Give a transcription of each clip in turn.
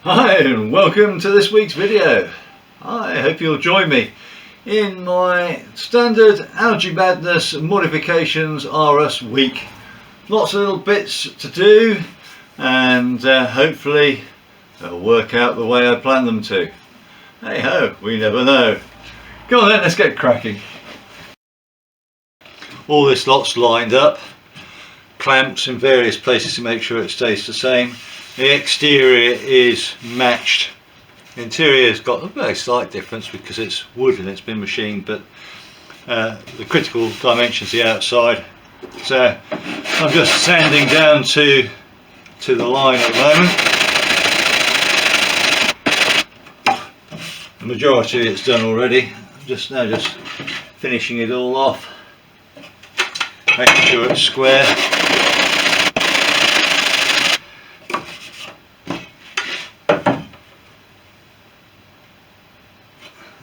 Hi and welcome to this week's video. I hope you'll join me in my standard Algae Madness Modifications RS week. Lots of little bits to do and hopefully they'll work out the way I plan them to. Hey ho, we never know. Go on then, let's get cracking. All this lot's lined up, clamps in various places to make sure it stays the same. The exterior is matched. The interior has got a very slight difference because it's wood and it's been machined, but the critical dimensions the outside. So I'm just sanding down to the line at the moment. The majority of it's done already. I'm just finishing it all off, making sure it's square.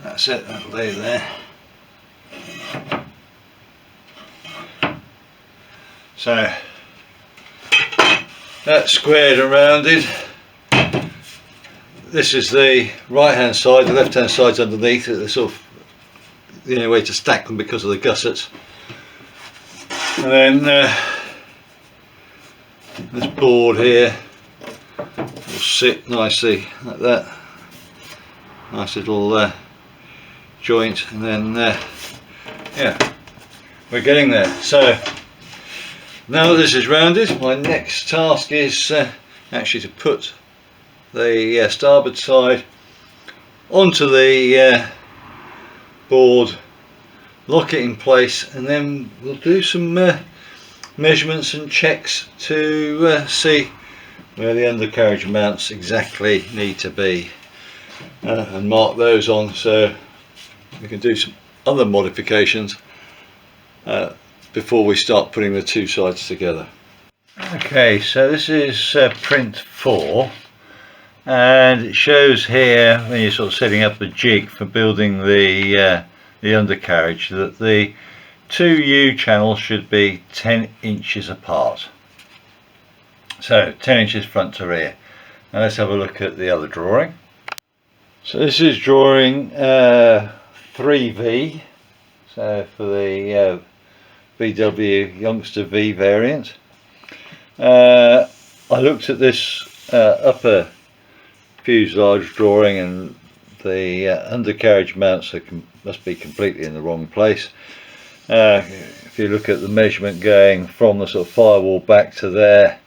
That's it, that'll lay there. So that's squared and rounded. This is the right hand side, the left hand side's underneath. They're sort of the only way to stack them because of the gussets. And then this board here will sit nicely like that. Nice little joint, and then yeah, we're getting there. So now that this is rounded, my next task is actually to put the starboard side onto the board, lock it in place, and then we'll do some measurements and checks to see where the undercarriage mounts exactly need to be, and mark those on so we can do some other modifications before we start putting the two sides together. Okay, so this is print 4, and it shows here when you're sort of setting up the jig for building the undercarriage that the two U channels should be 10 inches apart. So 10 inches front to rear. Now let's have a look at the other drawing. So this is drawing 3V, so for the VW Youngster V variant. I looked at this upper fuselage drawing, and the undercarriage mounts must be completely in the wrong place. If you look at the measurement going from the sort of firewall back to there,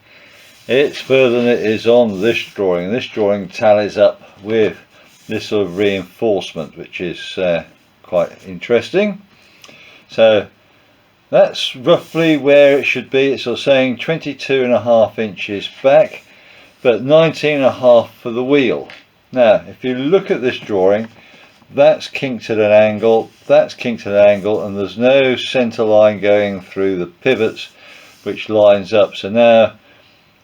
it's further than it is on this drawing. This drawing tallies up with this sort of reinforcement, which is quite interesting. So that's roughly where it should be. It's sort of saying 22.5 inches back, but 19.5 for the wheel. Now if you look at this drawing, that's kinked at an angle, that's kinked at an angle, and there's no centre line going through the pivots which lines up. So now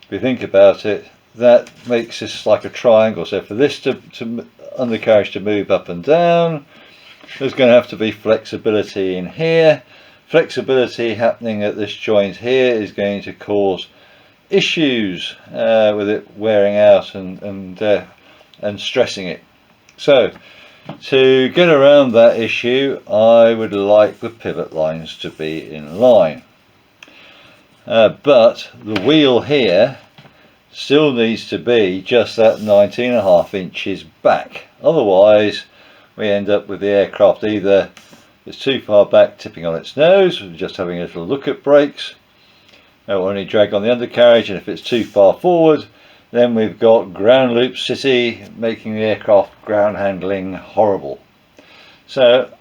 if you think about it, that makes this like a triangle. So for this undercarriage to move up and down, there's going to have to be flexibility in here. Flexibility happening at this joint here is going to cause issues with it wearing out and stressing it. So to get around that issue, I would like the pivot lines to be in line, but the wheel here still needs to be just that 19.5 inches back. Otherwise we end up with the aircraft either it's too far back, tipping on its nose, just having a little look at brakes, or only drag on the undercarriage, and if it's too far forward, then we've got ground loop city, making the aircraft ground handling horrible. So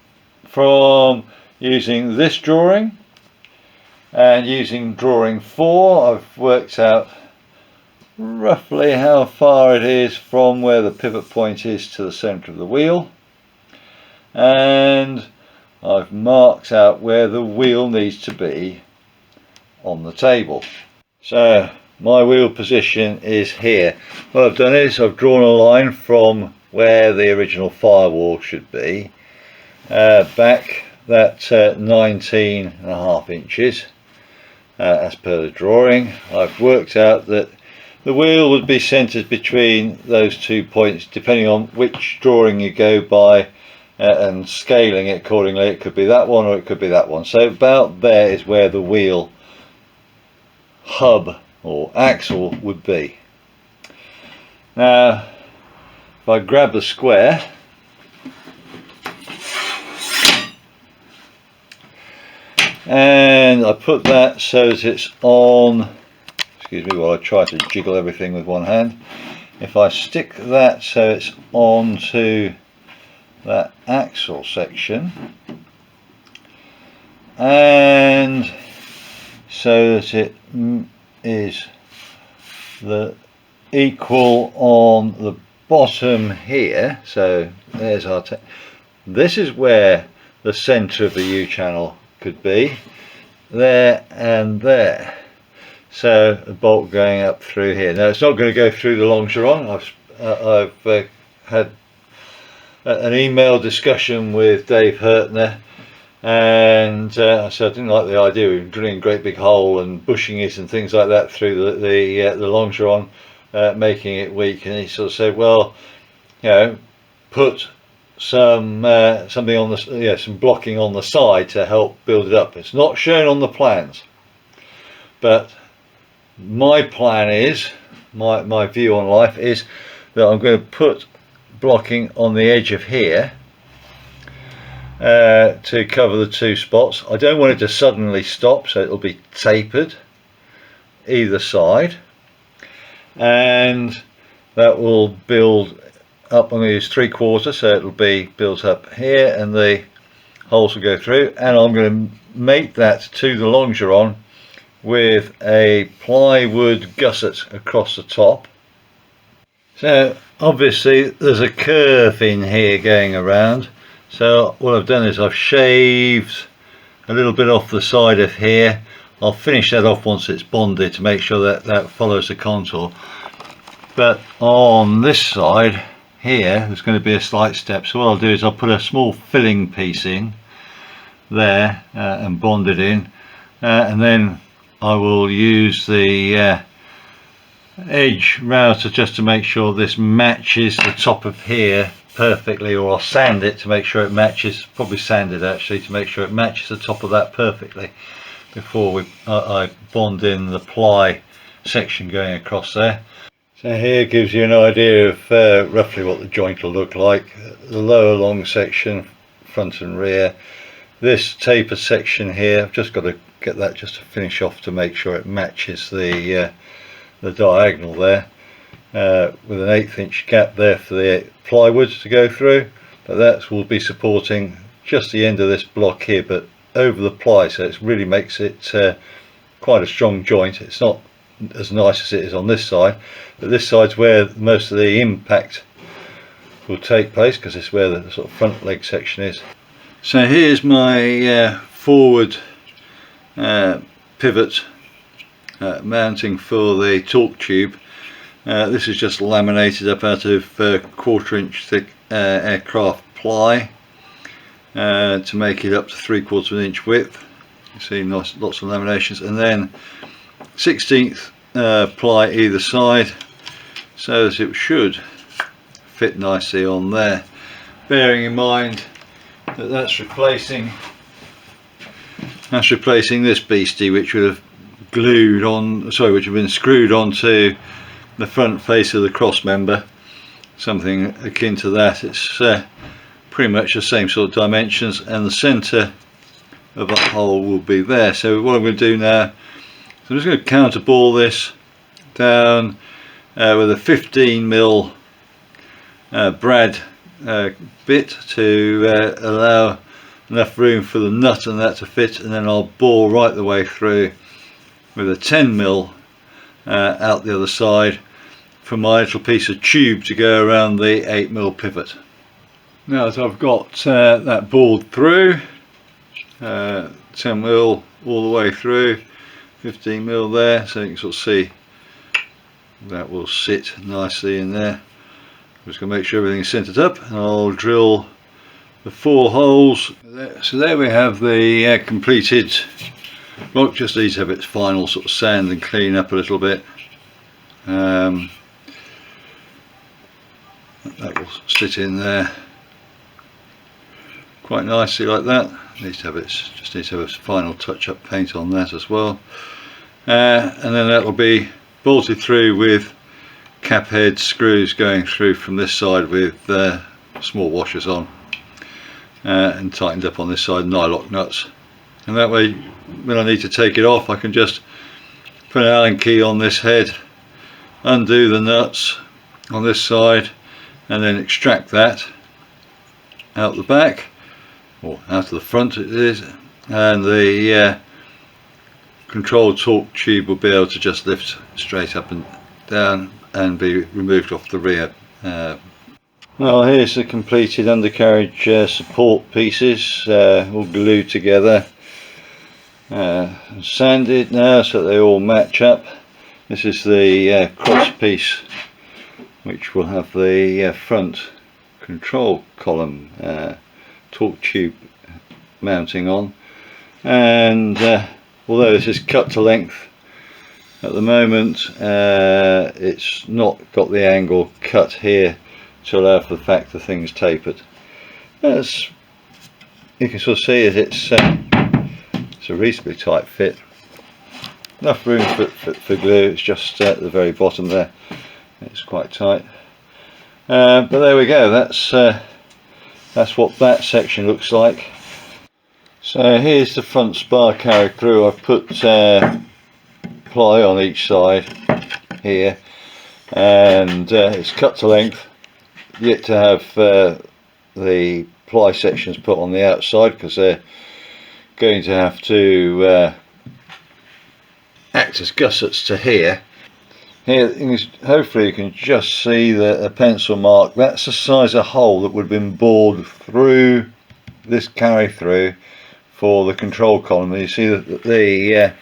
from using this drawing and using drawing 4, I've worked out roughly how far it is from where the pivot point is to the centre of the wheel, and I've marked out where the wheel needs to be on the table. So my wheel position is here. What I've done is I've drawn a line from where the original firewall should be back that 19.5 inches as per the drawing. I've worked out that The wheel would be centered between those 2 points, depending on which drawing you go by, and scaling it accordingly. It could be that one or it could be that one. So about there is where the wheel hub or axle would be. Now if I grab the square and I put that so that it's on, excuse me while I try to jiggle everything with one hand. If I stick that so it's onto that axle section, and so that it is the equal on the bottom here, so there's our this is where the center of the U channel could be, there and there. So a bolt going up through here. Now it's not going to go through the longeron. I've had an email discussion with Dave Hurtner, and I said I didn't like the idea of drilling a great big hole and bushing it and things like that through the longeron, making it weak. And he sort of said, well, you know, put some something on the some blocking on the side to help build it up. It's not shown on the plans, but my plan is, my view on life is that I'm going to put blocking on the edge of here to cover the 2 spots. I don't want it to suddenly stop, so it'll be tapered either side, and that will build up. I'm going to use 3/4, so it'll be built up here and the holes will go through, and I'm going to mate that to the longeron with a plywood gusset across the top. So obviously there's a curve in here going around, so what I've done is I've shaved a little bit off the side of here. I'll finish that off once it's bonded to make sure that that follows the contour, but on this side here there's going to be a slight step. So what I'll do is I'll put a small filling piece in there and bond it in, and then I will use the edge router just to make sure this matches the top of here perfectly, or I'll sand it to make sure it matches, probably sand it actually, to make sure it matches the top of that perfectly before I bond in the ply section going across there. So here gives you an idea of roughly what the joint will look like. The lower long section, front and rear. This taper section here, I've just got to get that just to finish off to make sure it matches the diagonal there, with an 1/8 inch gap there for the plywood to go through, but that will be supporting just the end of this block here, but over the ply, so it really makes it quite a strong joint. It's not as nice as it is on this side, but this side's where most of the impact will take place, because it's where the sort of front leg section is. So here's my forward pivot mounting for the torque tube. This is just laminated up out of 1/4 inch thick aircraft ply to make it up to 3/4 inch width. You see lots of laminations, and then 1/16 ply either side, so that it should fit nicely on there, bearing in mind that that's replacing this beastie, which would have glued on, which would have been screwed onto the front face of the cross member, something akin to that. It's pretty much the same sort of dimensions, and the center of that hole will be there. So what I'm going to do now is I'm just going to counterball this down with a 15mm brad bit to allow enough room for the nut and that to fit, and then I'll bore right the way through with a 10mm out the other side for my little piece of tube to go around the 8mm pivot. Now that I've got that bored through, 10mm all the way through, 15mm there, so you can sort of see that will sit nicely in there. I'm just going to make sure everything is centered up, and I'll drill the 4 holes. So there we have the completed block. Just needs to have its final sort of sand and clean up a little bit, That will sit in there quite nicely like that. Needs to have just needs to have a final touch-up paint on that as well, and then that will be bolted through with cap head screws going through from this side with small washers on, and tightened up on this side, nylock nuts, and that way when I need to take it off I can just put an Allen key on this head, undo the nuts on this side, and then extract that out the back, or out of the front it is, and the control torque tube will be able to just lift straight up and down and be removed off the rear. Well, here's the completed undercarriage support pieces, all glued together, sanded now so they all match up. This is the cross piece which will have the front control column torque tube mounting on, and although this is cut to length at the moment, it's not got the angle cut here to allow for the fact the thing's tapered. As you can sort of see, it's a reasonably tight fit, enough room for glue. It's just at the very bottom there, it's quite tight, but there we go. That's what that section looks like. So here's the front spar carried through. I've put ply on each side here, and it's cut to length, yet to have the ply sections put on the outside because they're going to have to act as gussets to here. Here, hopefully you can just see a pencil mark. That's the size of hole that would have been bored through this carry through for the control column. And you see the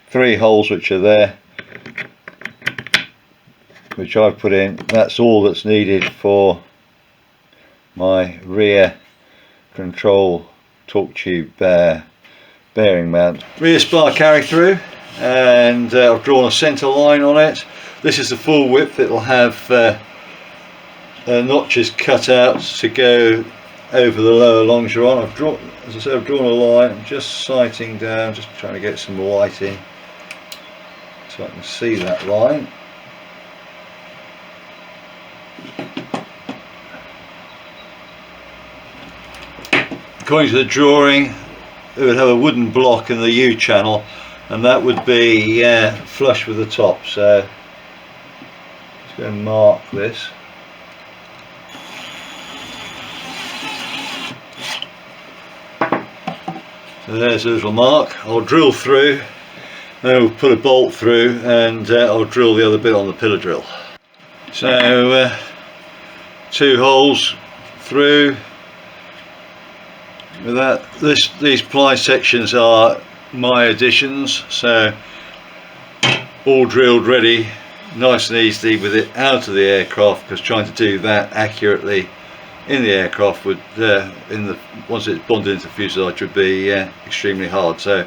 3 holes which are there, which I've put in. That's all that's needed for my rear control torque tube bearing mount. Rear spar carry through, and I've drawn a centre line on it. This is the full width. It'll have notches cut out to go over the lower longeron. I've drawn, as I said, I've drawn a line. I'm just sighting down, just trying to get some white in so I can see that line. According to the drawing, it would have a wooden block in the U channel, and that would be flush with the top. So just going to mark this. So there's a little mark. I'll drill through, then we'll put a bolt through, and I'll drill the other bit on the pillar drill. So 2 holes through. With that, these ply sections are my additions, so all drilled ready, nice and easily with it out of the aircraft, because trying to do that accurately in the aircraft would, once it's bonded into the fuselage, would be extremely hard. So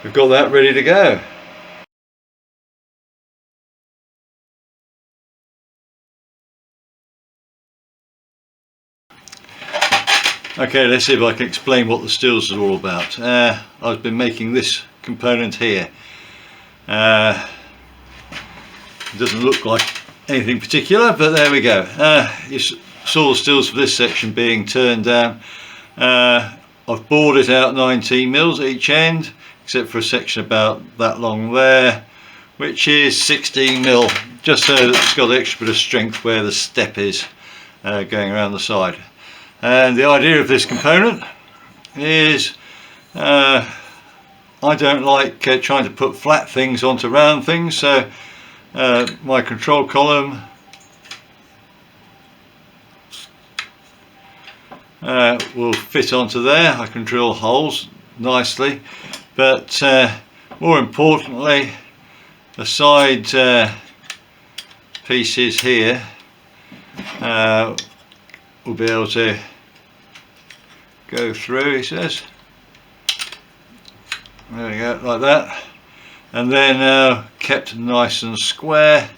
we've got that ready to go. Okay, let's see if I can explain what the stills are all about. I've been making this component here. It doesn't look like anything particular, but there we go. You saw the stills for this section being turned down. I've bored it out 19 mils each end, except for a section about that long there, which is 16 mil, just so that it's got an extra bit of strength where the step is going around the side. And the idea of this component is I don't like trying to put flat things onto round things, so my control column will fit onto there. I can drill holes nicely, but more importantly, the side pieces here will be able to go through, he says. There we go, like that. and then kept nice and square,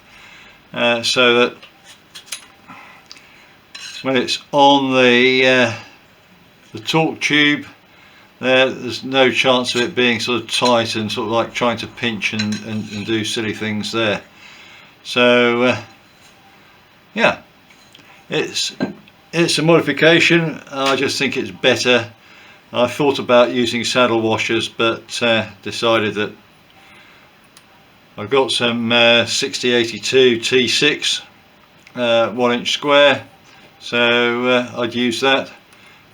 so that when it's on the torque tube, there's no chance of it being sort of tight and sort of like trying to pinch and do silly things there. So yeah, it's a modification. I just think it's better. I thought about using saddle washers, but decided that I've got some 6082 T6 1-inch square, so I'd use that,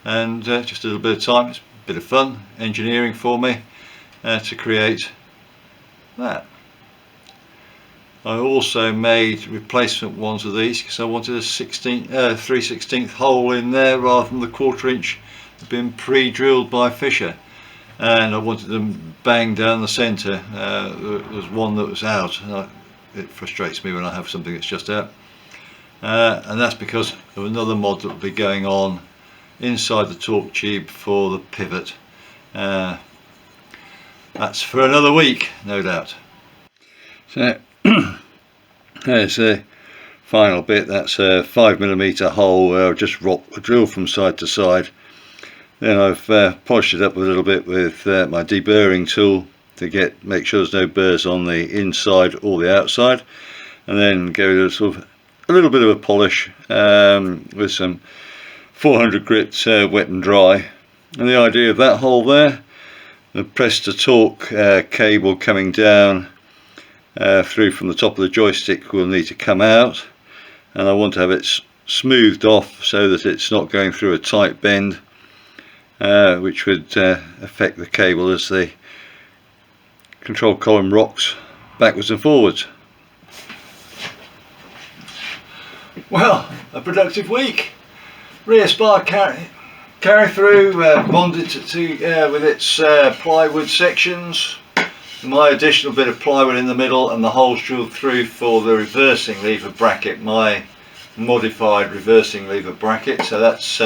and just a little bit of time. It's a bit of fun engineering for me to create that. I also made replacement ones of these because I wanted a 3/16 hole in there rather than the 1/4 inch that had been pre-drilled by Fisher, and I wanted them bang down the centre. There was one that was out, and it frustrates me when I have something that's just out, and that's because of another mod that will be going on inside the torque tube for the pivot. That's for another week, no doubt. So there's a final bit. That's a 5mm hole where I've just drilled from side to side. Then I've polished it up a little bit with my deburring tool to make sure there's no burrs on the inside or the outside, and then gave it a little bit of a polish with some 400 grit wet and dry. And the idea of that hole there, the press to torque cable coming down through from the top of the joystick will need to come out, and I want to have it smoothed off so that it's not going through a tight bend, which would affect the cable as the control column rocks backwards and forwards. Well, a productive week. Rear spar carry through, bonded with its plywood sections. My additional bit of plywood in the middle, and the holes drilled through for the reversing lever bracket, my modified reversing lever bracket. So that's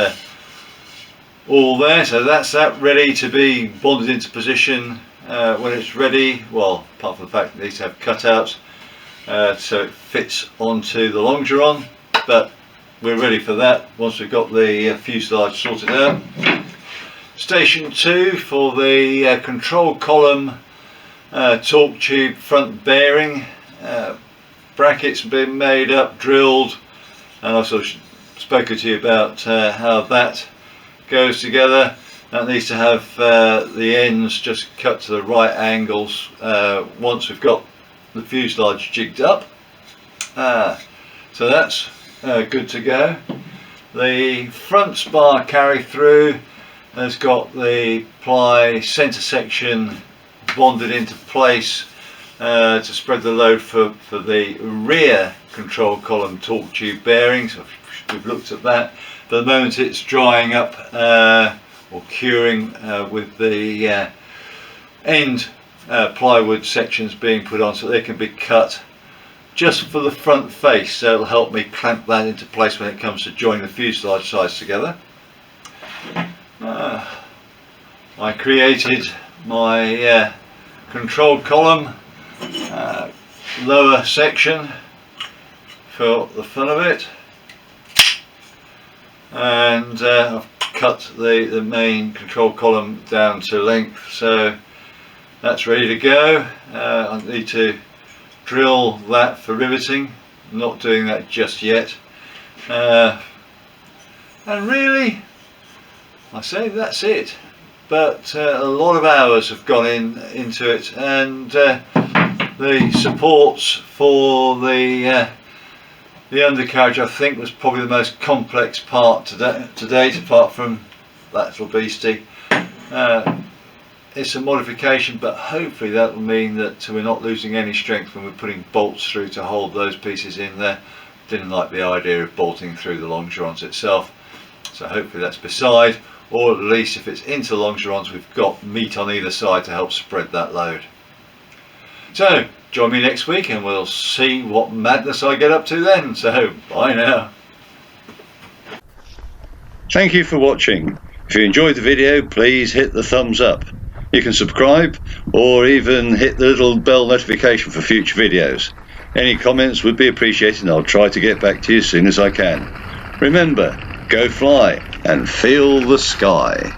all there. So that's that ready to be bonded into position when it's ready. Well, apart from the fact it needs to have cutouts so it fits onto the longeron, but we're ready for that once we've got the fuselage sorted out. Station 2 for the control column torque tube front bearing. Brackets have been made up, drilled, and I've sort of spoken to you about how that goes together. That needs to have the ends just cut to the right angles once we've got the fuselage jigged up. So that's good to go. The front spar carry through has got the ply centre section bonded into place to spread the load for the rear control column torque tube bearings. We've looked at that. For the moment it's drying up or curing with the end plywood sections being put on so they can be cut just for the front face, so it'll help me clamp that into place when it comes to joining the fuselage sides together. I created my control column lower section for the fun of it, and I've cut the main control column down to length, so that's ready to go. I need to drill that for riveting. I'm not doing that just yet, and really I say that's it, but a lot of hours have gone into it, and the supports for the undercarriage I think was probably the most complex part to date, apart from that little beastie. It's a modification, but hopefully that will mean that we're not losing any strength when we're putting bolts through to hold those pieces in there. Didn't like the idea of bolting through the longerons itself, so hopefully that's beside, or at least if it's into longerons we've got meat on either side to help spread that load. So join me next week and we'll see what madness I get up to then. So bye now. Thank you for watching. If you enjoyed the video, please hit the thumbs up. You can subscribe or even hit the little bell notification for future videos. Any comments would be appreciated and I'll try to get back to you as soon as I can. Remember, go fly and feel the sky.